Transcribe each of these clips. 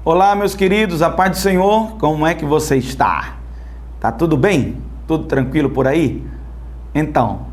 Olá, meus queridos, a paz do Senhor, como é que você está? Tá tudo bem? Tudo tranquilo por aí? Então,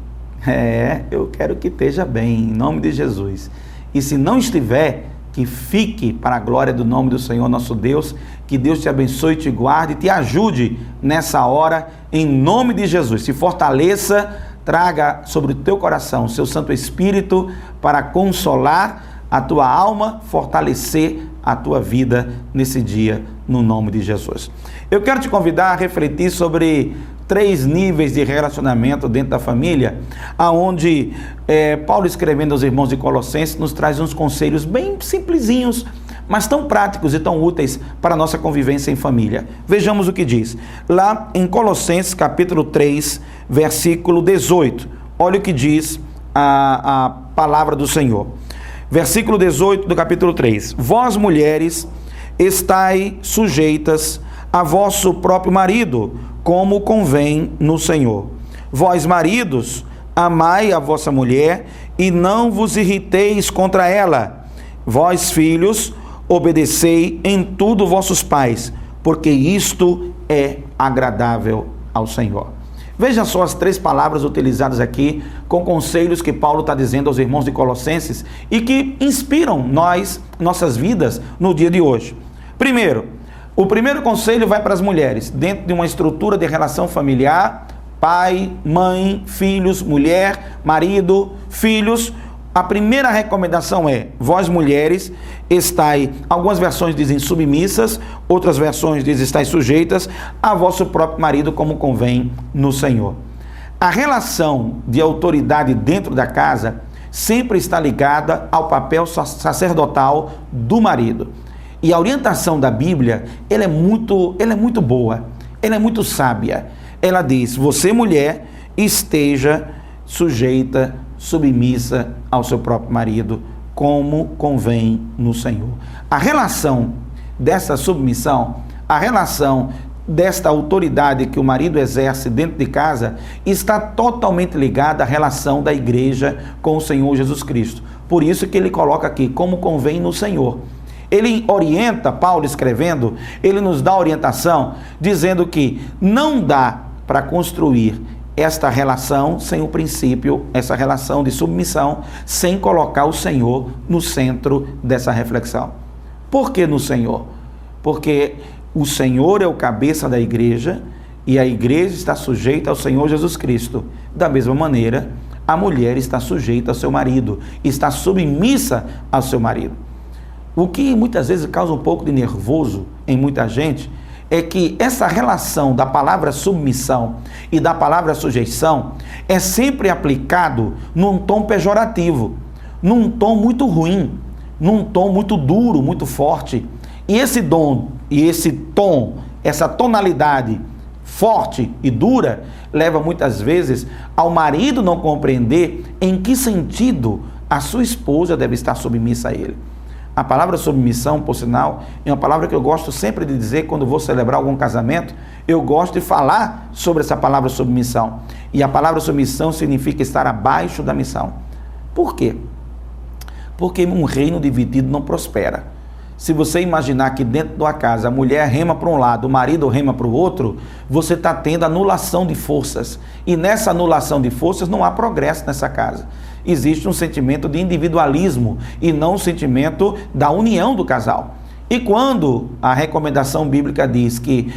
eu quero que esteja bem, em nome de Jesus. E se não estiver, que fique para a glória do nome do Senhor nosso Deus, que Deus te abençoe, te guarde, te ajude nessa hora, em nome de Jesus. Se fortaleça, traga sobre o teu coração o seu Santo Espírito para consolar a tua alma, fortalecer a tua vida nesse dia, no nome de Jesus. Eu quero te convidar a refletir sobre 3 níveis de relacionamento dentro da família, aonde Paulo, escrevendo aos irmãos de Colossenses, nos traz uns conselhos bem simplesinhos, mas tão práticos e tão úteis para a nossa convivência em família. Vejamos o que diz. Lá em Colossenses, capítulo 3, versículo 18. Olha o que diz a palavra do Senhor. Versículo 18 do capítulo 3. Vós, mulheres, estai sujeitas a vosso próprio marido, como convém no Senhor. Vós, maridos, amai a vossa mulher e não vos irriteis contra ela. Vós, filhos, obedecei em tudo vossos pais, porque isto é agradável ao Senhor. Veja só as 3 palavras utilizadas aqui com conselhos que Paulo está dizendo aos irmãos de Colossenses e que inspiram nossas vidas no dia de hoje. Primeiro, o primeiro conselho vai para as mulheres, dentro de uma estrutura de relação familiar, pai, mãe, filhos, mulher, marido, filhos. A primeira recomendação é: vós, mulheres, estai, algumas versões dizem submissas, outras versões dizem estai sujeitas a vosso próprio marido, como convém no Senhor. A relação de autoridade dentro da casa sempre está ligada ao papel sacerdotal do marido. E a orientação da Bíblia, ela é muito boa, ela é muito sábia. Ela diz: você, mulher, esteja sujeita, submissa ao seu próprio marido, como convém no Senhor. A relação dessa submissão, a relação desta autoridade que o marido exerce dentro de casa, está totalmente ligada à relação da igreja com o Senhor Jesus Cristo. Por isso que ele coloca aqui, como convém no Senhor. Ele orienta, Paulo escrevendo, ele nos dá orientação, dizendo que não dá para construir esta relação sem o princípio, essa relação de submissão, sem colocar o Senhor no centro dessa reflexão. Por que no Senhor? Porque o Senhor é o cabeça da igreja e a igreja está sujeita ao Senhor Jesus Cristo. Da mesma maneira, a mulher está sujeita ao seu marido, está submissa ao seu marido. O que muitas vezes causa um pouco de nervoso em muita gente é que essa relação da palavra submissão e da palavra sujeição é sempre aplicado num tom pejorativo, num tom muito ruim, num tom muito duro, muito forte. E esse tom, essa tonalidade forte e dura, leva muitas vezes ao marido não compreender em que sentido a sua esposa deve estar submissa a ele. A palavra submissão, por sinal, é uma palavra que eu gosto sempre de dizer quando vou celebrar algum casamento. Eu gosto de falar sobre essa palavra submissão. E a palavra submissão significa estar abaixo da missão. Por quê? Porque um reino dividido não prospera. Se você imaginar que dentro de uma casa a mulher rema para um lado, o marido rema para o outro, você está tendo anulação de forças. E nessa anulação de forças não há progresso nessa casa. Existe um sentimento de individualismo e não um sentimento da união do casal. E quando a recomendação bíblica diz que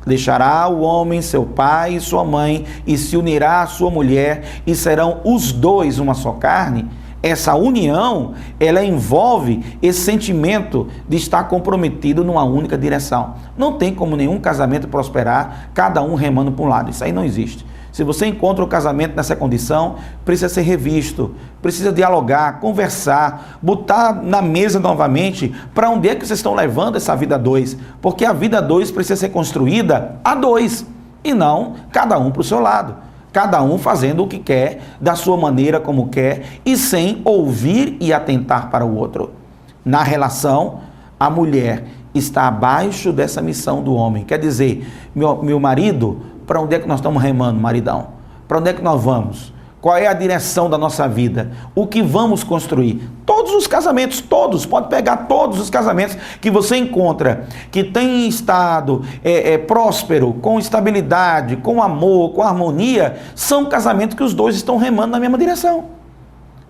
deixará o homem seu pai e sua mãe e se unirá à sua mulher e serão os dois uma só carne, essa união, ela envolve esse sentimento de estar comprometido numa única direção. Não tem como nenhum casamento prosperar, cada um remando para um lado. Isso aí não existe. Se você encontra o casamento nessa condição, precisa ser revisto, precisa dialogar, conversar, botar na mesa novamente para onde é que vocês estão levando essa vida a 2. Porque a vida a 2 precisa ser construída a 2 e não cada um para o seu lado. Cada um fazendo o que quer, da sua maneira como quer e sem ouvir e atentar para o outro. Na relação, a mulher está abaixo dessa missão do homem. Quer dizer, meu marido, para onde é que nós estamos remando, maridão? Para onde é que nós vamos? Qual é a direção da nossa vida? O que vamos construir? Todos os casamentos, todos, pode pegar todos os casamentos que você encontra, que tem estado próspero, com estabilidade, com amor, com harmonia, são casamentos que os dois estão remando na mesma direção.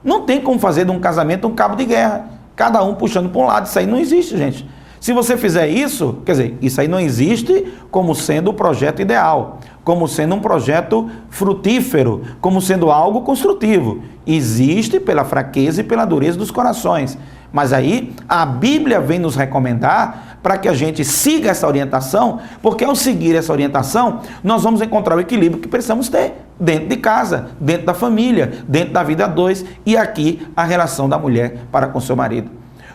Não tem como fazer de um casamento um cabo de guerra, cada um puxando para um lado. Isso aí não existe, gente. Se você fizer isso, quer dizer, isso aí não existe como sendo o projeto ideal, como sendo um projeto frutífero, como sendo algo construtivo. Existe pela fraqueza e pela dureza dos corações. Mas aí a Bíblia vem nos recomendar para que a gente siga essa orientação, porque ao seguir essa orientação, nós vamos encontrar o equilíbrio que precisamos ter dentro de casa, dentro da família, dentro da vida a dois, e aqui a relação da mulher para com seu marido.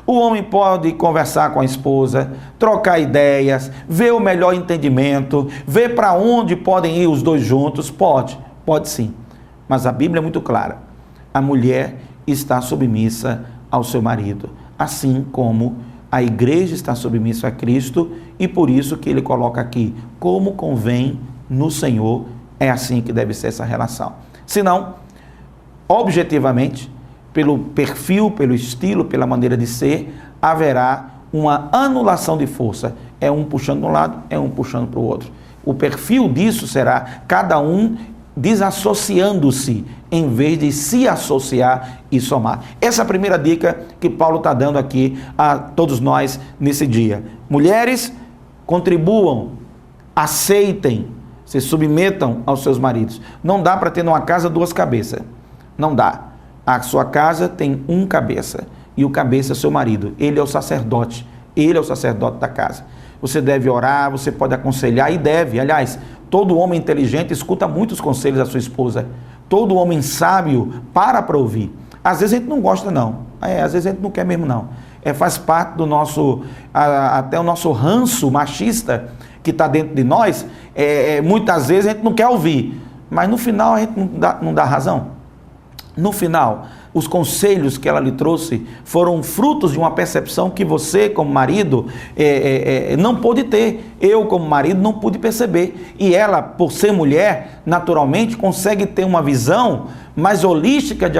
O homem pode conversar com a esposa, trocar ideias, ver o melhor entendimento, ver para onde podem ir os dois juntos. Pode sim. Mas a Bíblia é muito clara. A mulher está submissa ao seu marido, assim como a igreja está submissa a Cristo, e por isso que ele coloca aqui, como convém no Senhor, é assim que deve ser essa relação. Senão, objetivamente, pelo perfil, pelo estilo, pela maneira de ser, haverá uma anulação de força. É um puxando de um lado, é um puxando para o outro. O perfil disso será cada um desassociando-se, em vez de se associar e somar. Essa é a primeira dica que Paulo está dando aqui a todos nós nesse dia. Mulheres, contribuam, aceitem, se submetam aos seus maridos. Não dá para ter numa casa duas cabeças. Não dá. A sua casa tem um cabeça, e o cabeça é seu marido. Ele é o sacerdote da casa. Você deve orar, você pode aconselhar, e deve. Aliás, todo homem inteligente escuta muitos conselhos da sua esposa. Todo homem sábio para ouvir. Às vezes a gente não gosta, não. Às vezes a gente não quer mesmo, não. Faz parte do nosso, até o nosso ranço machista que está dentro de nós. Muitas vezes a gente não quer ouvir, mas no final a gente não dá razão. No final, os conselhos que ela lhe trouxe foram frutos de uma percepção que você, como marido, não pôde ter. Eu, como marido, não pude perceber. E ela, por ser mulher, naturalmente, consegue ter uma visão mais holística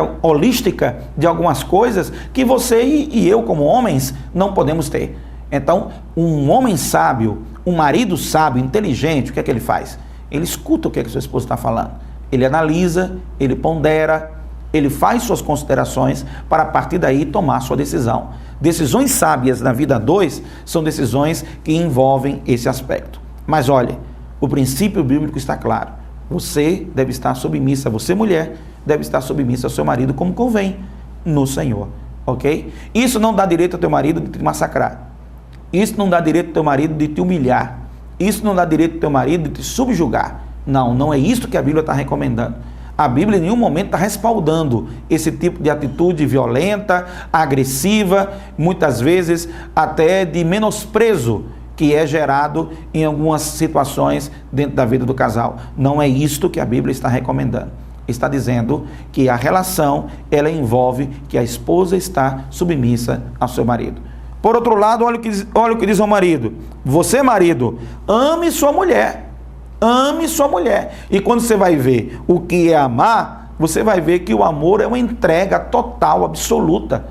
de algumas coisas que você e eu, como homens, não podemos ter. Então, um homem sábio, um marido sábio, inteligente, o que é que ele faz? Ele escuta o que a sua esposa está falando. Ele analisa, ele pondera, ele faz suas considerações para a partir daí tomar sua decisão. Decisões sábias na vida a dois são decisões que envolvem esse aspecto. Mas olha, o princípio bíblico está claro. Você deve estar submissa, você mulher, deve estar submissa ao seu marido como convém no Senhor, ok? Isso não dá direito ao teu marido de te massacrar. Isso não dá direito ao teu marido de te humilhar. Isso não dá direito ao teu marido de te subjugar. Não é isso que a Bíblia está recomendando. A Bíblia em nenhum momento está respaldando esse tipo de atitude violenta, agressiva, muitas vezes até de menosprezo que é gerado em algumas situações dentro da vida do casal. Não é isto que a Bíblia está recomendando. Está dizendo que a relação, ela envolve que a esposa está submissa ao seu marido. Por outro lado, olha o que diz ao marido. Você, marido, ame sua mulher. Ame sua mulher. E quando você vai ver o que é amar, você vai ver que o amor é uma entrega total, absoluta.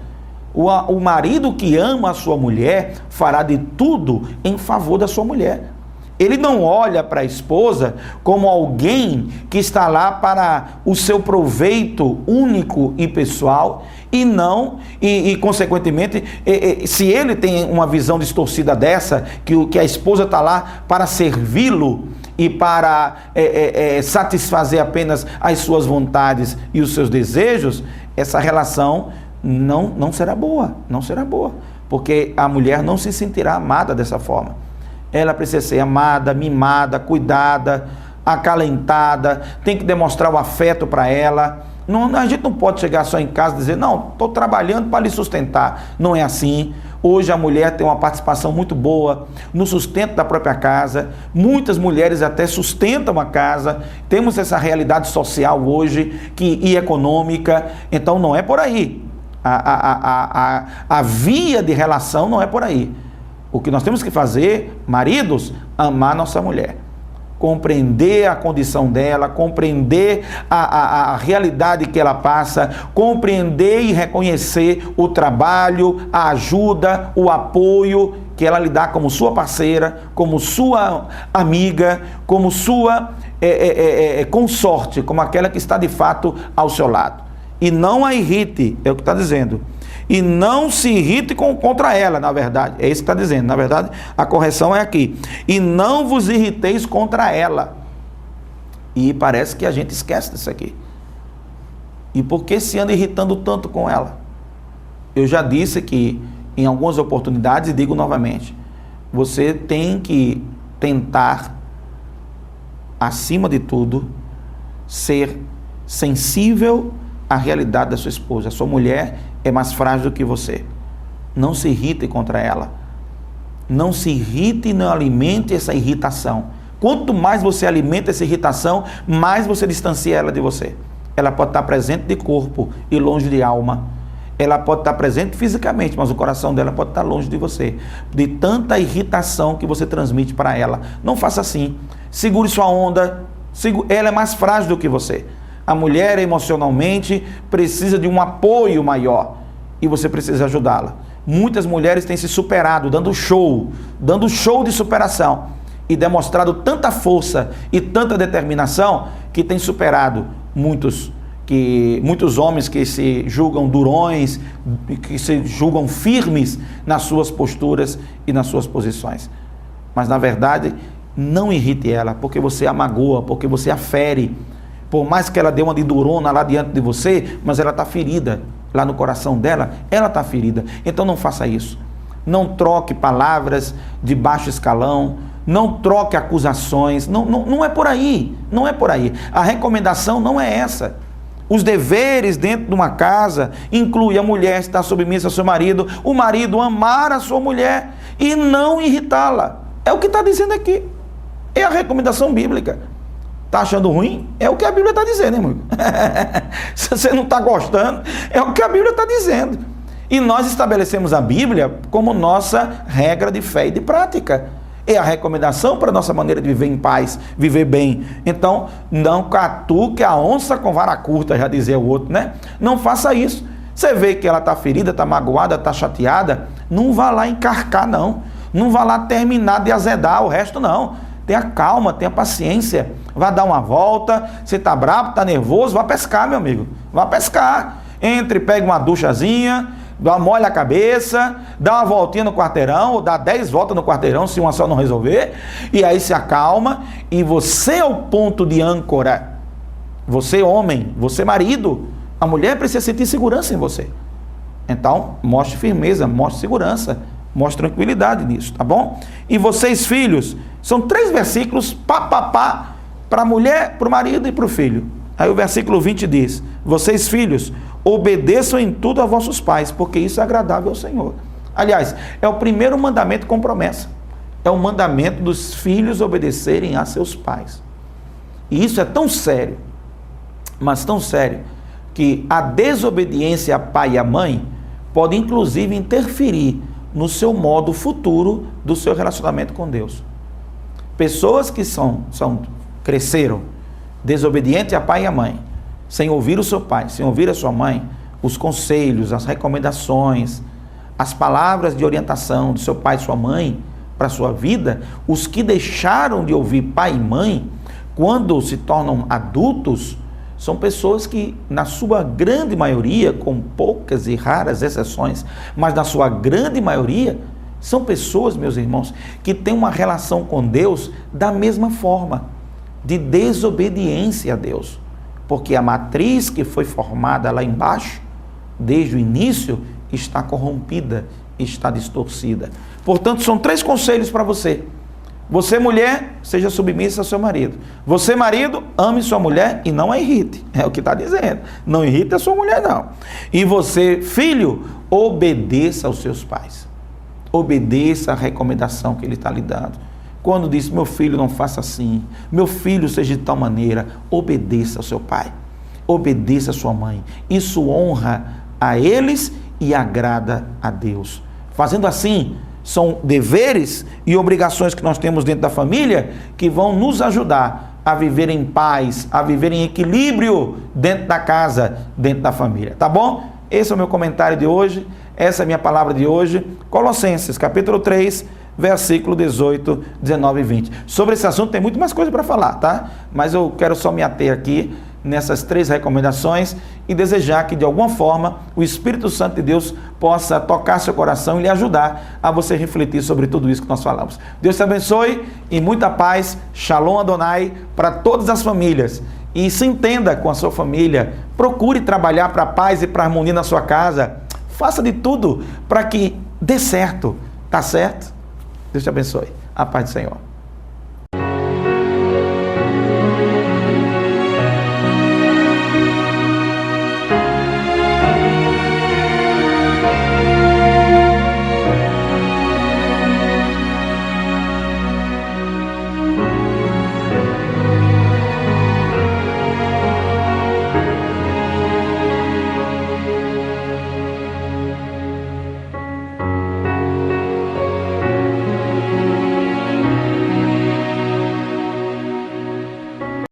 O marido que ama a sua mulher fará de tudo em favor da sua mulher. Ele não olha para a esposa como alguém que está lá para o seu proveito único e pessoal, e consequentemente, se ele tem uma visão distorcida dessa, que a esposa está lá para servi-lo e para satisfazer apenas as suas vontades e os seus desejos, essa relação não será boa, porque a mulher não se sentirá amada dessa forma. Ela precisa ser amada, mimada, cuidada, acalentada, tem que demonstrar o afeto para ela. A gente não pode chegar só em casa e dizer, não, estou trabalhando para lhe sustentar. Não é assim. Hoje a mulher tem uma participação muito boa no sustento da própria casa. Muitas mulheres até sustentam a casa. Temos essa realidade social hoje e econômica. Então não é por aí. A via de relação não é por aí. O que nós temos que fazer, maridos, amar nossa mulher. compreender a condição dela, compreender a realidade que ela passa, compreender e reconhecer o trabalho, a ajuda, o apoio que ela lhe dá como sua parceira, como sua amiga, como sua consorte, como aquela que está de fato ao seu lado. E não a irrite, é o que está dizendo. E não se irrite contra ela, na verdade. É isso que está dizendo. Na verdade, a correção é aqui. E não vos irriteis contra ela. E parece que a gente esquece disso aqui. E por que se anda irritando tanto com ela? Eu já disse que em algumas oportunidades, e digo novamente, você tem que tentar, acima de tudo, ser sensível à realidade da sua esposa. A sua mulher é mais frágil do que você. Não se irrite contra ela. Não se irrite e não alimente essa irritação. Quanto mais você alimenta essa irritação, mais você distancia ela de você. Ela pode estar presente de corpo e longe de alma. Ela pode estar presente fisicamente, mas o coração dela pode estar longe de você. De tanta irritação que você transmite para ela. Não faça assim. Segure sua onda. Ela é mais frágil do que você. A mulher emocionalmente precisa de um apoio maior e você precisa ajudá-la. Muitas mulheres têm se superado, dando show de superação e demonstrado tanta força e tanta determinação que tem superado muitos homens que se julgam durões, que se julgam firmes nas suas posturas e nas suas posições. Mas na verdade, não irrite ela, porque você a magoa, porque você a fere. Por mais que ela dê uma de durona lá diante de você, mas ela está ferida. Lá no coração dela, ela está ferida. Então não faça isso. Não troque palavras de baixo escalão. Não troque acusações. Não é por aí. Não é por aí. A recomendação não é essa. Os deveres dentro de uma casa inclui a mulher estar submissa ao seu marido, o marido amar a sua mulher e não irritá-la. É o que está dizendo aqui. É a recomendação bíblica. Está achando ruim? É o que a Bíblia está dizendo, irmão. Se você não está gostando, é o que a Bíblia está dizendo. E nós estabelecemos a Bíblia como nossa regra de fé e de prática. É a recomendação para a nossa maneira de viver em paz, viver bem. Então, não catuque a onça com vara curta, já dizia o outro, né? Não faça isso. Você vê que ela está ferida, está magoada, está chateada, não vá lá encarcar, não. Não vá lá terminar de azedar o resto, não. Tenha calma, tenha paciência. Vá dar uma volta. Você está bravo, está nervoso, vá pescar, meu amigo. Vá pescar. Entre, pega uma duchazinha, molha a cabeça, dá uma voltinha no quarteirão, ou dá 10 voltas no quarteirão, se uma só não resolver. E aí se acalma. E você é o ponto de âncora. Você homem, você marido. A mulher precisa sentir segurança em você. Então, mostre firmeza, mostre segurança. Mostre tranquilidade nisso, tá bom? E vocês, filhos, são 3 versículos, para a mulher, para o marido e para o filho. Aí o versículo 20 diz: vocês, filhos, obedeçam em tudo a vossos pais, porque isso é agradável ao Senhor. Aliás, é o primeiro mandamento com promessa. É o mandamento dos filhos obedecerem a seus pais. E isso é tão sério, mas tão sério, que a desobediência a pai e a mãe pode inclusive interferir no seu modo futuro do seu relacionamento com Deus. Pessoas que cresceram desobedientes a pai e a mãe, sem ouvir o seu pai, sem ouvir a sua mãe, os conselhos, as recomendações, as palavras de orientação do seu pai e sua mãe para a sua vida, os que deixaram de ouvir pai e mãe, quando se tornam adultos, são pessoas que, na sua grande maioria, com poucas e raras exceções, mas na sua grande maioria, são pessoas, meus irmãos, que têm uma relação com Deus da mesma forma, de desobediência a Deus. Porque a matriz que foi formada lá embaixo, desde o início, está corrompida, está distorcida. Portanto, são 3 conselhos para você. Você, mulher, seja submissa ao seu marido. Você, marido, ame sua mulher e não a irrite. É o que está dizendo. Não irrite a sua mulher, não. E você, filho, obedeça aos seus pais. Obedeça a recomendação que ele está lhe dando. Quando diz, meu filho, não faça assim. Meu filho, seja de tal maneira. Obedeça ao seu pai. Obedeça a sua mãe. Isso honra a eles e agrada a Deus. Fazendo assim, São deveres e obrigações que nós temos dentro da família que vão nos ajudar a viver em paz, a viver em equilíbrio dentro da casa, dentro da família. Tá bom? Esse é o meu comentário de hoje, essa é a minha palavra de hoje. Colossenses, capítulo 3, versículo 18, 19 e 20. Sobre esse assunto tem muito mais coisa para falar, tá? Mas eu quero só me ater aqui nessas 3 recomendações e desejar que de alguma forma o Espírito Santo de Deus possa tocar seu coração e lhe ajudar a você refletir sobre tudo isso que nós falamos. Deus te abençoe e muita paz. Shalom Adonai para todas as famílias. E se entenda com a sua família, procure trabalhar para a paz e para a harmonia na sua casa. Faça de tudo para que dê certo, tá certo? Deus te abençoe. A paz do Senhor.